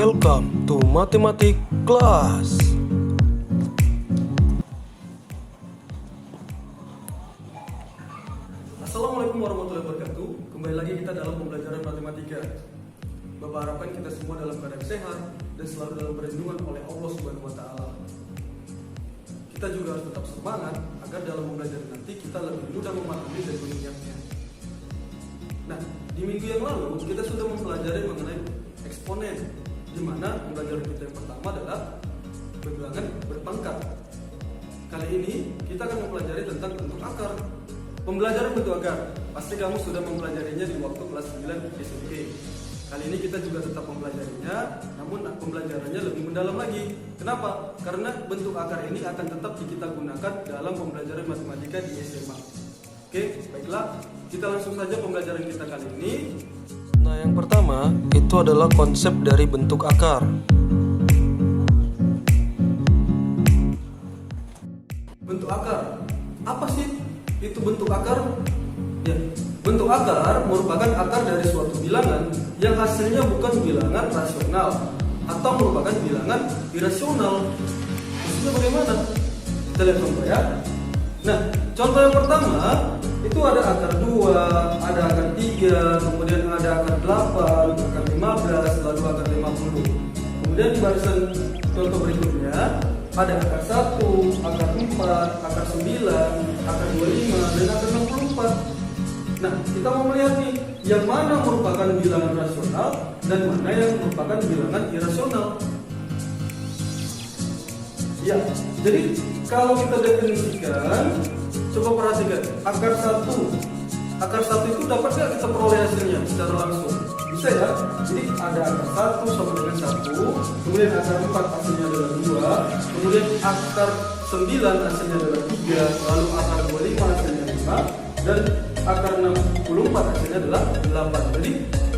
Welcome to Mathematic Class. Assalamualaikum warahmatullahi wabarakatuh. Kembali lagi kita dalam pembelajaran matematika. Bapak harapkan kita semua dalam keadaan sehat dan selalu dalam perlindungan oleh Allah Subhanahu wa taala. Kita juga harus tetap semangat agar dalam mempelajari nanti kita lebih mudah memahami dan mengingatnya. Nah, di minggu yang lalu kita sudah mempelajari mengenai eksponen, di mana pembelajaran kita yang pertama adalah bilangan berpangkat. Kali ini kita akan mempelajari tentang bentuk akar. Pembelajaran bentuk akar pasti kamu sudah mempelajarinya di waktu kelas 9 SMP. Kali ini kita juga tetap mempelajarinya, namun pembelajarannya lebih mendalam lagi. Kenapa? Karena bentuk akar ini akan tetap kita gunakan dalam pembelajaran matematika di SMA. Oke, baiklah, kita langsung saja pembelajaran kita kali ini. Nah, yang pertama itu adalah konsep dari bentuk akar. Bentuk akar, apa sih itu bentuk akar? Ya, bentuk akar merupakan akar dari suatu bilangan yang hasilnya bukan bilangan rasional atau merupakan bilangan irasional. Maksudnya bagaimana? Kita lihat contoh ya. Nah, contoh yang pertama itu ada akar 2, ada akar 3, kemudian ada akar 8, akar 15, lalu akar 50. Kemudian di barisan contoh berikutnya ada akar 1, akar 4, akar 9, akar 25, dan akar 64. Nah, kita mau melihat nih, yang mana merupakan bilangan rasional dan mana yang merupakan bilangan irasional. Ya, jadi kalau kita definisikan, coba perhatikan, akar 1 itu dapat nggak kita peroleh hasilnya secara langsung? Bisa ya, jadi ada akar 1 sama dengan 1, kemudian akar 4 hasilnya adalah 2, kemudian akar 9 hasilnya adalah 3, lalu akar 25 hasilnya 5, dan akar 64 hasilnya adalah 8. Jadi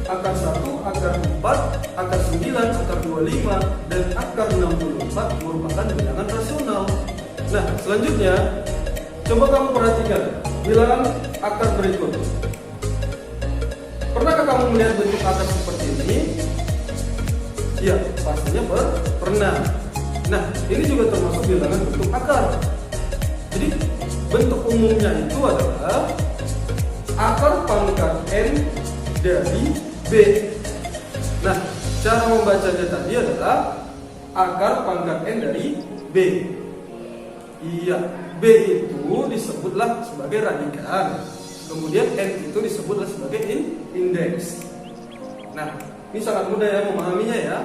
akar 1, akar 4, akar 9, akar 25, dan akar 64 merupakan bilangan rasional. Nah, selanjutnya coba kamu perhatikan bilangan akar berikut. Pernahkah kamu melihat bentuk akar seperti ini? Ya, pastinya pernah. Nah, ini juga termasuk bilangan bentuk akar. Jadi bentuk umumnya itu adalah akar pangkat N dari B. Nah, cara membacanya tadi adalah akar pangkat N dari B. Iya, B itu disebutlah sebagai radikan. Kemudian N itu disebutlah sebagai indeks. Nah, ini sangat mudah ya memahaminya ya.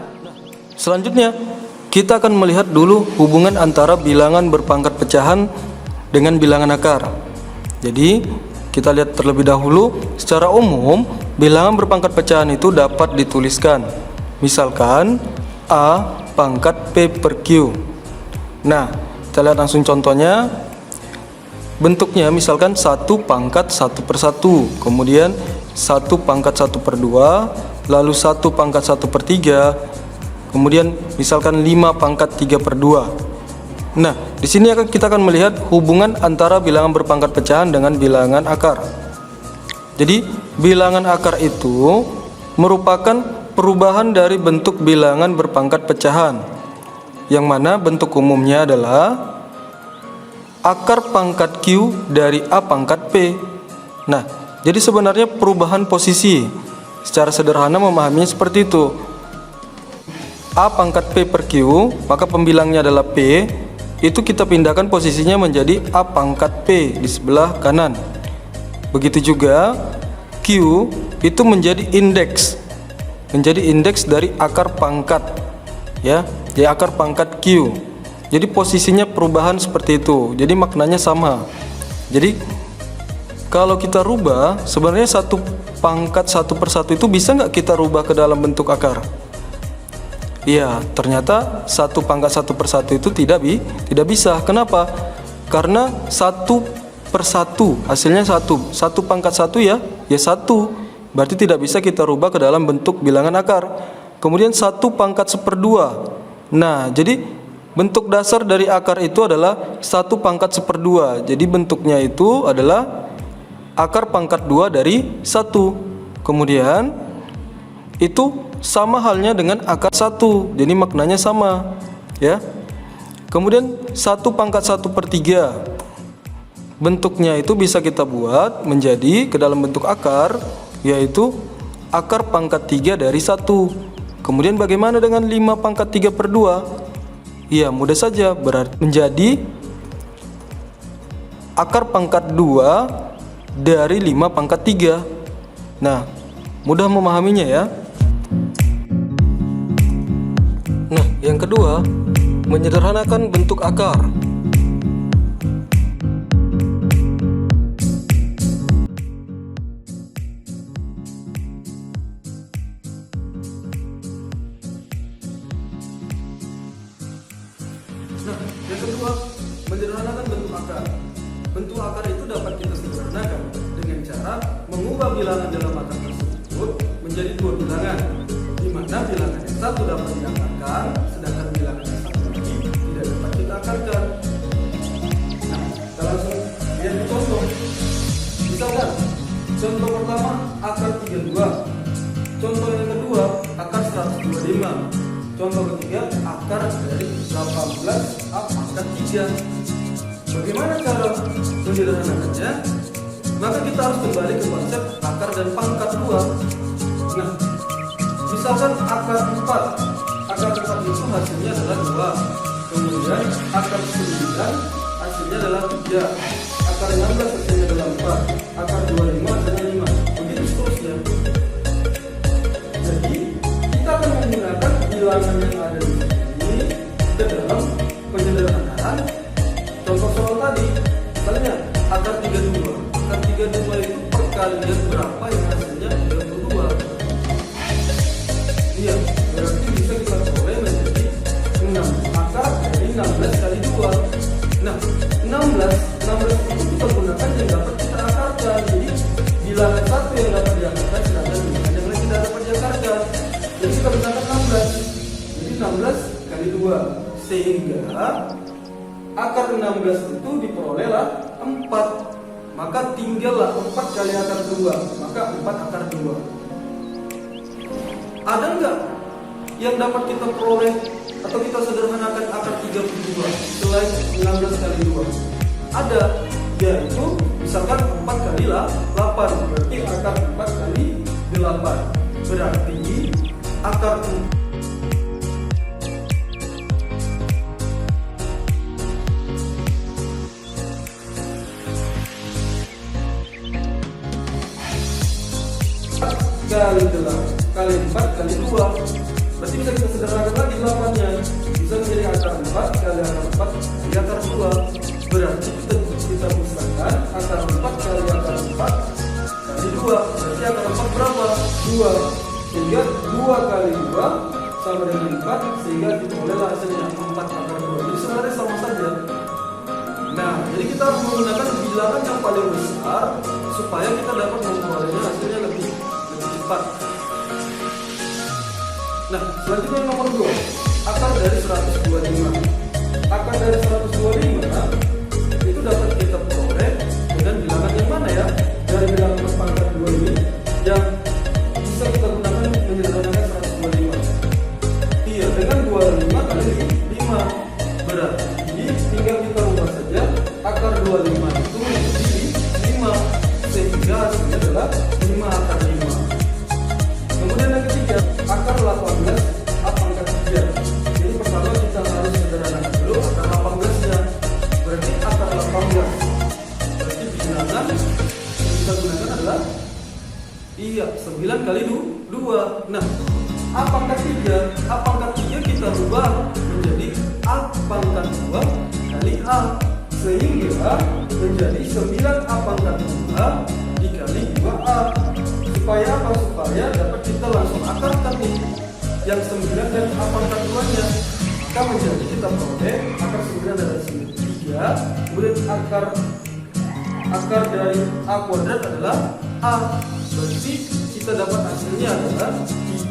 Selanjutnya, kita akan melihat dulu hubungan antara bilangan berpangkat pecahan dengan bilangan akar. Jadi, kita lihat terlebih dahulu, secara umum, bilangan berpangkat pecahan itu dapat dituliskan. Misalkan, A pangkat P per Q. Nah, kita lihat langsung contohnya. Bentuknya misalkan 1 pangkat 1 per 1, kemudian 1 pangkat 1 per 2, lalu 1 pangkat 1 per 3, kemudian misalkan 5 pangkat 3 per 2. Nah, di sini kita akan melihat hubungan antara bilangan berpangkat pecahan dengan bilangan akar. Jadi, bilangan akar itu merupakan perubahan dari bentuk bilangan berpangkat pecahan, yang mana bentuk umumnya adalah akar pangkat Q dari A pangkat P. Nah, jadi sebenarnya perubahan posisi. Secara sederhana memahaminya seperti itu. A pangkat P per Q, maka pembilangnya adalah P. Itu kita pindahkan posisinya menjadi A pangkat P di sebelah kanan. Begitu juga Q itu menjadi indeks. Menjadi indeks dari akar pangkat. Ya, jadi akar pangkat Q. Jadi posisinya perubahan seperti itu. Jadi maknanya sama. Jadi kalau kita rubah, sebenarnya 1 pangkat 1 per 1 itu bisa nggak kita rubah ke dalam bentuk akar? Iya, ternyata 1 pangkat 1 per 1 itu tidak bisa. Kenapa? Karena 1 per 1 hasilnya 1. 1 pangkat 1 ya 1. Berarti tidak bisa kita rubah ke dalam bentuk bilangan akar. Kemudian 1 pangkat 1/2. Nah, jadi bentuk dasar dari akar itu adalah 1 pangkat 1/2. Jadi bentuknya itu adalah akar pangkat 2 dari 1. Kemudian itu sama halnya dengan akar 1, jadi maknanya sama ya. Kemudian 1/1/3 bentuknya itu bisa kita buat menjadi ke dalam bentuk akar, yaitu akar pangkat 3 dari 1. Kemudian bagaimana dengan 5/3/2? Ya mudah saja, berarti menjadi akar pangkat 2 dari 5/3. Nah, mudah memahaminya ya. Nah, yang kedua, menyederhanakan bentuk akar. Nah, yang kedua, menyederhanakan bentuk akar. Bentuk akar itu dapat kita sederhanakan dengan cara mengubah bilangan dalam akar tersebut menjadi dua bilangan, di mana bilangan yang satu dapat diakarkan, sedangkan bilangan yang satu lagi tidak dapat kita akarkan. Nah, kita langsung lihat contoh. Misalkan, contoh pertama akar 32, contoh yang kedua akar 125, contoh ketiga akar dari 18 pangkat 3. Bagaimana cara menyederhanakannya? Maka kita harus kembali ke konsep akar dan pangkat 2. Nah, misalkan akar 4. Akar 4 itu hasilnya adalah 2. Kemudian akar 9 hasilnya adalah 3. Akar 16 hasilnya adalah 4. Akar 25 hasilnya 5. Begitu seterusnya. Jadi, kita akan menggunakan bilangan yang ada di sini ke dalam penyederhanaan. Contoh soal tadi, misalnya akar 32. Akar 32 itu perkalian berapa yang hasilnya 32? Iya, berarti bisa kita peroleh menjadi 6. Akar dari 16 kali 2. Nah, 16 itu kita gunakan yang dapat kita akarkan. Jadi, bilangan satu yang dapat diakarkan, sedangkan bilangan yang lain tidak dapat diakarkan. Jadi kita gunakan 16. Jadi 16 kali 2. Sehingga akar 16 itu diperolehlah 4. Maka tinggallah 4 kali akar 2. Maka 4 akar 2. Ada enggak yang dapat kita peroleh atau kita sederhanakan akar 32 selain 16 kali 2? Ada, yaitu misalkan 4 kali 8. Berarti akar 4 kali 8. Berarti akar 4 kali 8 kali 4 kali 2. Berarti bisa kita sederhanakan lagi 8-nya. Bisa menjadi akar 4 kali akar 4 kali akar 2. Berarti kita pusatkan akar 4 kali akar 4 kali 2. Berarti akar 4 berapa? 2. Sehingga 2 kali 2 sama dengan 4. Sehingga diperolehlah hasilnya 4 akar 2. Jadi sebenarnya sama saja. Nah, jadi kita harus menggunakan bilangan yang paling besar supaya kita dapat memperolehnya hasilnya lebih cepat. Nah, selanjutnya yang nomor 2, akar dari 125. Akar dari 125 itu dapat kita peroleh dengan bilangan yang mana ya? Dari bilangan berpangkat 2 ini yang bisa kita gunakan menyederhanakan 125. Iya, dengan 25 kali 5. Berarti tinggal kita ubah saja akar 25 itu menjadi 5. Sehingga hasilnya adalah 5 akar 5. Kemudian yang ketiga, akar 18 pangkat 3. Jadi pertama kita harus sederhanakan dulu akar 18-nya. Berarti akar 18. Berarti bilangan yang kita gunakan adalah 9 kali 2. Nah, A pangkat 3 kita rubah menjadi A pangkat 2 kali A. Sehingga menjadi 9 A pangkat 2 dikali 2A. Supaya apa? Supaya dapat kita langsung akarkan nih yang 9 dan A pangkat 2-nya. Maka menjadi kita peroleh akar 9 dari 3. Kemudian akar dari A kuadrat adalah A. Berarti kita dapat hasilnya adalah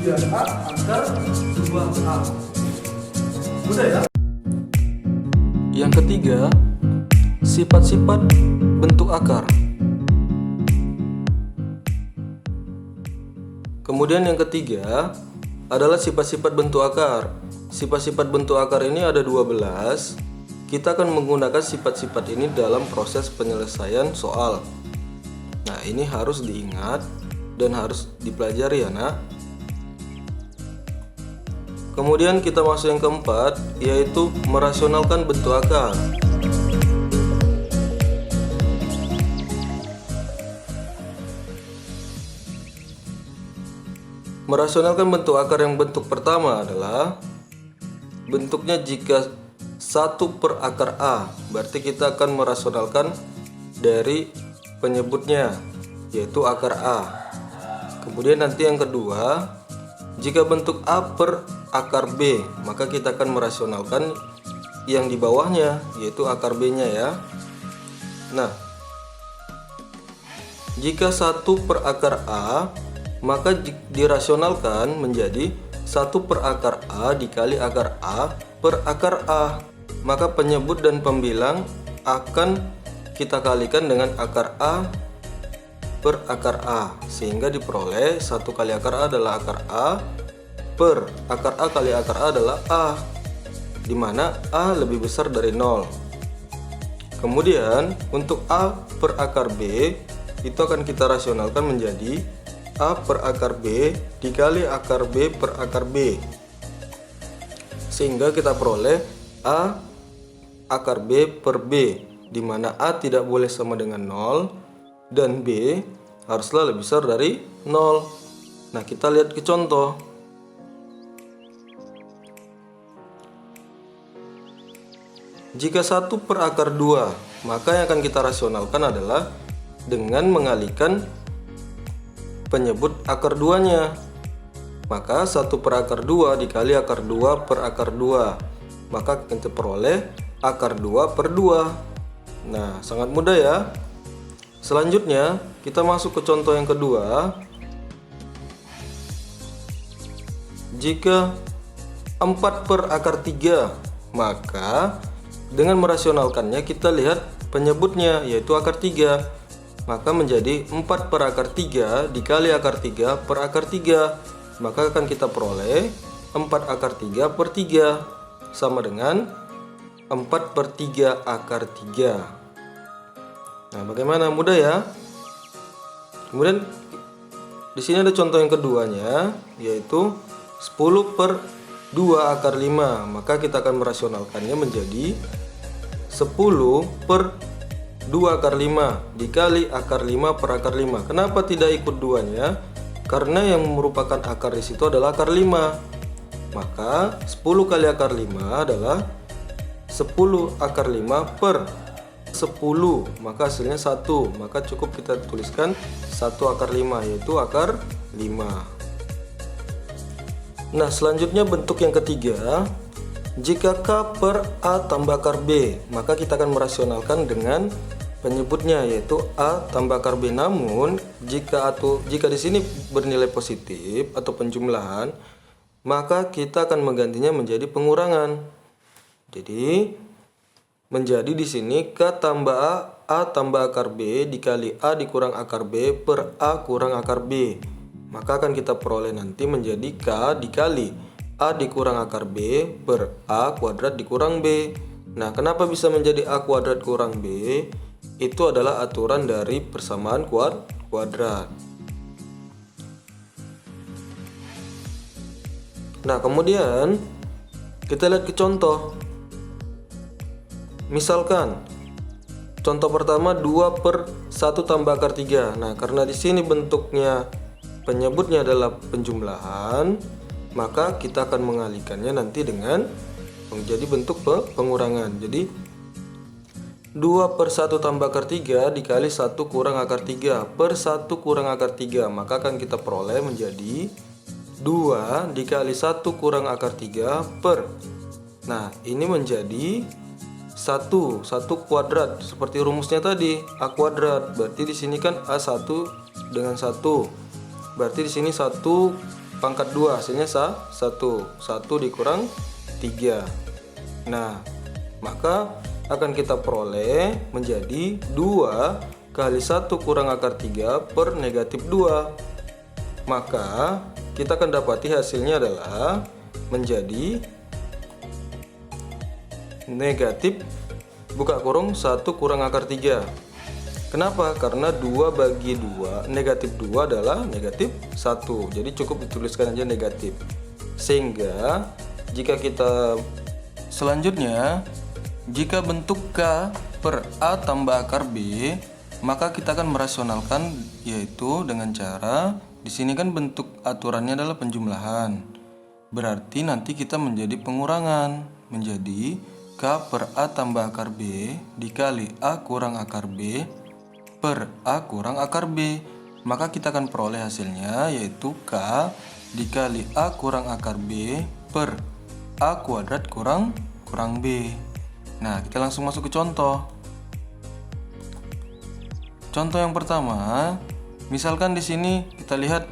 3A akar 2A. Mudah ya? Yang ketiga, sifat-sifat bentuk akar. Kemudian yang ketiga, adalah sifat-sifat bentuk akar. Sifat-sifat bentuk akar ini ada 12. Kita akan menggunakan sifat-sifat ini dalam proses penyelesaian soal. Nah, ini harus diingat dan harus dipelajari ya nak. Kemudian kita masuk yang keempat, yaitu merasionalkan bentuk akar. Merasionalkan bentuk akar yang bentuk pertama adalah bentuknya jika 1 per akar A. Berarti kita akan merasionalkan dari penyebutnya, yaitu akar A. Kemudian nanti yang kedua, jika bentuk A per akar B, maka kita akan merasionalkan yang di bawahnya, yaitu akar B-nya ya. Nah, jika 1 per akar A, maka dirasionalkan menjadi 1 per akar A dikali akar A per akar A. Maka penyebut dan pembilang akan kita kalikan dengan akar A per akar A, sehingga diperoleh 1 kali akar A adalah akar A per akar A kali akar A adalah A, dimana A lebih besar dari 0. Kemudian untuk A per akar B itu akan kita rasionalkan menjadi A per akar B dikali akar B per akar B, sehingga kita peroleh A akar B per B, dimana A tidak boleh sama dengan 0 dan B haruslah lebih besar dari 0. Nah, kita lihat ke contoh. Jika 1 per akar 2, maka yang akan kita rasionalkan adalah dengan mengalihkan penyebut akar 2-nya. Maka 1 per akar 2 dikali akar 2 per akar 2, maka kita peroleh akar 2 per 2. Nah, sangat mudah ya. Selanjutnya kita masuk ke contoh yang kedua. Jika 4 per akar 3, maka dengan merasionalkannya kita lihat penyebutnya, yaitu akar 3. Maka menjadi 4 per akar 3 dikali akar 3 per akar 3. Maka akan kita peroleh 4 akar 3 per 3 sama dengan 4 per 3 akar 3. Nah, bagaimana? Mudah ya. Kemudian di sini ada contoh yang keduanya, yaitu 10 per 2 akar 5. Maka kita akan merasionalkannya menjadi 10 per 2 akar 5 dikali akar 5 per akar 5. Kenapa tidak ikut 2-nya? Karena yang merupakan akar di situ adalah akar 5. Maka 10 kali akar 5 adalah 10 akar 5 per 10. Maka hasilnya 1. Maka cukup kita tuliskan 1 akar 5, yaitu akar 5. Nah, selanjutnya bentuk yang ketiga. Jika K per A tambah akar B, maka kita akan merasionalkan dengan penyebutnya, yaitu A tambah akar B. Namun jika di sini bernilai positif atau penjumlahan, maka kita akan menggantinya menjadi pengurangan. Jadi menjadi di sini K tambah A tambah akar B dikali A dikurang akar B per A kurang akar B. Maka akan kita peroleh nanti menjadi K dikali A dikurang akar B per A kuadrat dikurang B. Nah, kenapa bisa menjadi A kuadrat kurang B? Itu adalah aturan dari persamaan kuadrat. Nah, kemudian kita lihat ke contoh. Misalkan contoh pertama 2 per 1 tambah akar 3. Nah, karena di sini bentuknya penyebutnya adalah penjumlahan, maka kita akan mengalihkannya nanti dengan menjadi bentuk pengurangan. Jadi 2 per 1 tambah akar 3 dikali 1 kurang akar 3 per 1 kurang akar 3. Maka akan kita peroleh menjadi 2 dikali 1 kurang akar 3 per. Nah, ini menjadi 1 kuadrat seperti rumusnya tadi, A kuadrat. Berarti di sini kan A1 dengan 1. Berarti di sini 1 pangkat 2, hasilnya 1 dikurang 3. Nah, maka akan kita peroleh menjadi 2 kali 1 kurang akar 3 per negatif 2. Maka kita akan dapati hasilnya adalah menjadi negatif buka kurung 1 kurang akar 3. Kenapa? Karena 2 bagi 2, negatif 2 adalah negatif 1. Jadi cukup dituliskan aja negatif. Sehingga jika kita selanjutnya, jika bentuk K per A tambah akar B, maka kita akan merasionalkan, yaitu dengan cara di sini kan bentuk aturannya adalah penjumlahan. Berarti nanti kita menjadi pengurangan, menjadi K per A tambah akar B dikali A kurang akar B per A kurang akar B. Maka kita akan peroleh hasilnya, yaitu K dikali A kurang akar B per A kuadrat kurang B. Nah, kita langsung masuk ke contoh. Contoh yang pertama, misalkan di sini kita lihat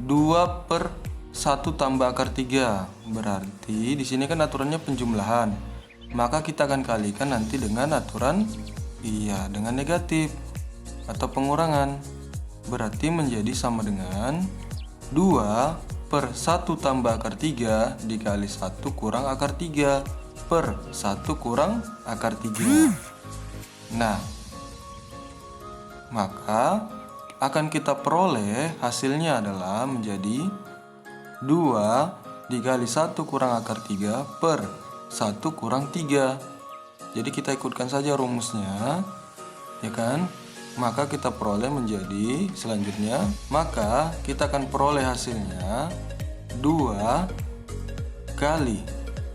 2 per 1 tambah akar 3. Berarti di sini kan aturannya penjumlahan. Maka kita akan kalikan nanti dengan aturan dengan negatif atau pengurangan. Berarti menjadi sama dengan 2 per 1 tambah akar 3 dikali 1 kurang akar 3 per 1 kurang akar 3. Nah, maka akan kita peroleh hasilnya adalah menjadi 2 dikali 1 kurang akar 3 per 1 kurang 3. Jadi kita ikutkan saja rumusnya, ya kan? Maka kita peroleh menjadi selanjutnya, maka kita akan peroleh hasilnya 2 kali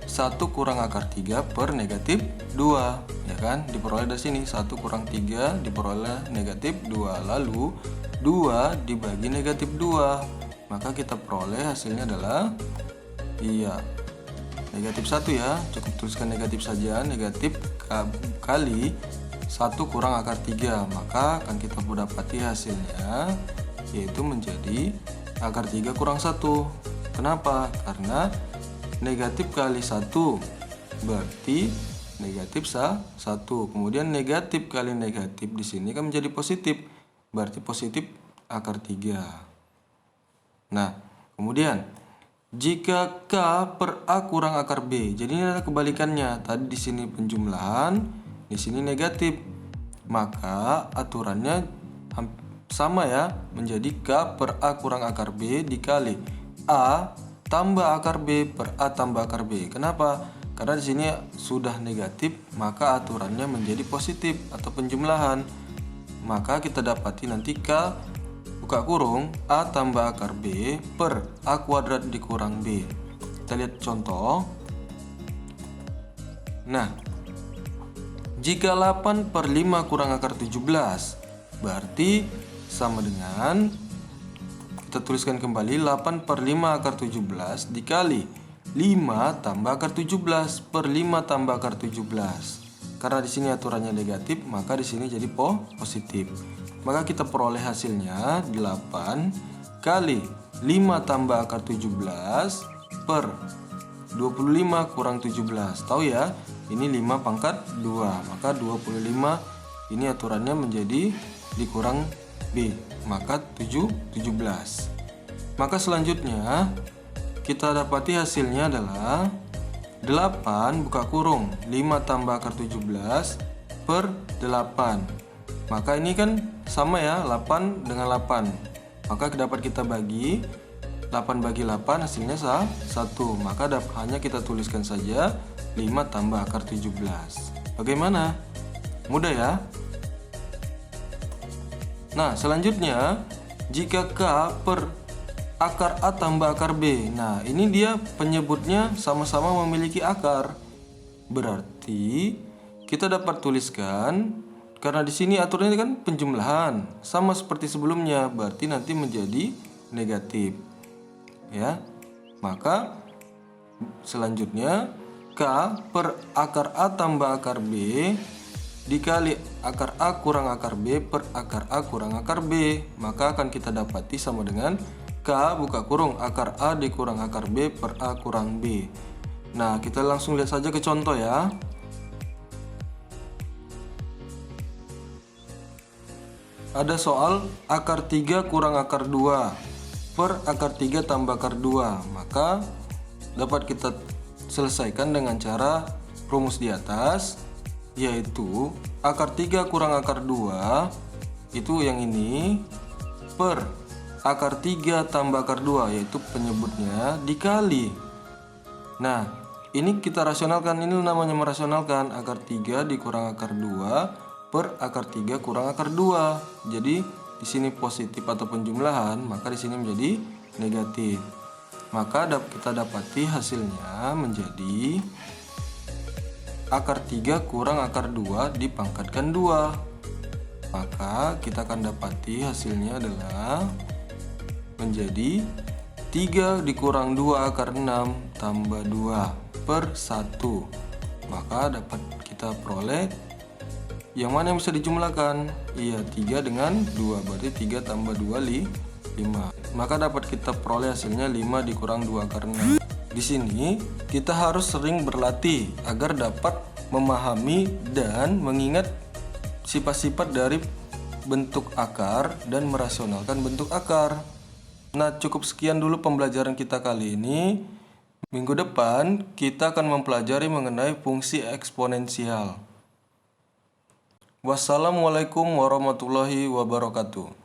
1 kurang akar 3 per negatif 2, ya kan? Diperoleh dari sini 1 kurang 3 diperoleh negatif 2, lalu 2 dibagi negatif 2, maka kita peroleh hasilnya adalah negatif 1 ya, cukup tuliskan negatif saja, negatif kali 1 kurang akar 3, maka akan kita dapati hasilnya yaitu menjadi akar 3 kurang 1. Kenapa? Karena negatif kali 1 berarti negatif 1. Kemudian negatif kali negatif di sini kan menjadi positif, berarti positif akar 3. Nah, kemudian jika K per A kurang akar B, jadi ini adalah kebalikannya. Tadi di sini penjumlahan, di sini negatif. Maka aturannya sama ya, menjadi K per A kurang akar B dikali A tambah akar B per A tambah akar B. Kenapa? Karena di sini sudah negatif, maka aturannya menjadi positif atau penjumlahan. Maka kita dapati nanti K buka kurung A tambah akar B per A kuadrat dikurang B. Kita lihat contoh. Nah, jika 8 per 5 kurang akar 17, berarti sama dengan, kita tuliskan kembali 8 per 5 akar 17 dikali 5 tambah akar 17 per 5 tambah akar 17. Karena di sini aturannya negatif, maka di sini jadi positif. Maka kita peroleh hasilnya 8 kali 5 tambah akar 17 per 25 kurang 17. Tahu ya, ini 5 pangkat 2, maka 25 ini aturannya menjadi dikurang B, maka 17. Maka selanjutnya kita dapati hasilnya adalah 8 buka kurung 5 tambah akar 17 per 8. Maka ini kan sama ya, 8 dengan 8. Maka dapat kita bagi 8 bagi 8 hasilnya 1. Maka hanya kita tuliskan saja 5 tambah akar 17. Bagaimana? Mudah ya? Nah, selanjutnya jika K per akar A tambah akar B. Nah, ini dia penyebutnya sama-sama memiliki akar. Berarti kita dapat tuliskan, karena di sini aturannya kan penjumlahan, sama seperti sebelumnya, berarti nanti menjadi negatif. Ya. Maka selanjutnya K per akar A tambah akar B dikali akar A kurang akar B per akar A kurang akar B. Maka akan kita dapati sama dengan K buka kurung akar A dikurang akar B per A kurang B. Nah, kita langsung lihat saja ke contoh ya. Ada soal akar 3 kurang akar 2. per akar 3 tambah akar 2. Maka dapat kita selesaikan dengan cara rumus di atas, yaitu akar 3 kurang akar 2 itu yang ini per akar 3 tambah akar 2, yaitu penyebutnya dikali. Nah, ini kita rasionalkan, ini namanya merasionalkan. Akar 3 dikurang akar 2 per akar 3 kurang akar 2. Jadi di sini positif atau penjumlahan, maka di sini menjadi negatif. Maka kita dapati hasilnya menjadi akar 3 kurang akar 2 dipangkatkan 2. Maka kita akan dapati hasilnya adalah menjadi 3 dikurang 2 akar 6 tambah 2 per 1. Maka dapat kita peroleh yang mana yang bisa dijumlahkan? Iya, 3 dengan 2, berarti 3 tambah 2 5. Maka dapat kita peroleh hasilnya 5 dikurang 2 akar 6. Di sini kita harus sering berlatih agar dapat memahami dan mengingat sifat-sifat dari bentuk akar dan merasionalkan bentuk akar. Nah, cukup sekian dulu pembelajaran kita kali ini. Minggu depan kita akan mempelajari mengenai fungsi eksponensial. Wassalamualaikum warahmatullahi wabarakatuh.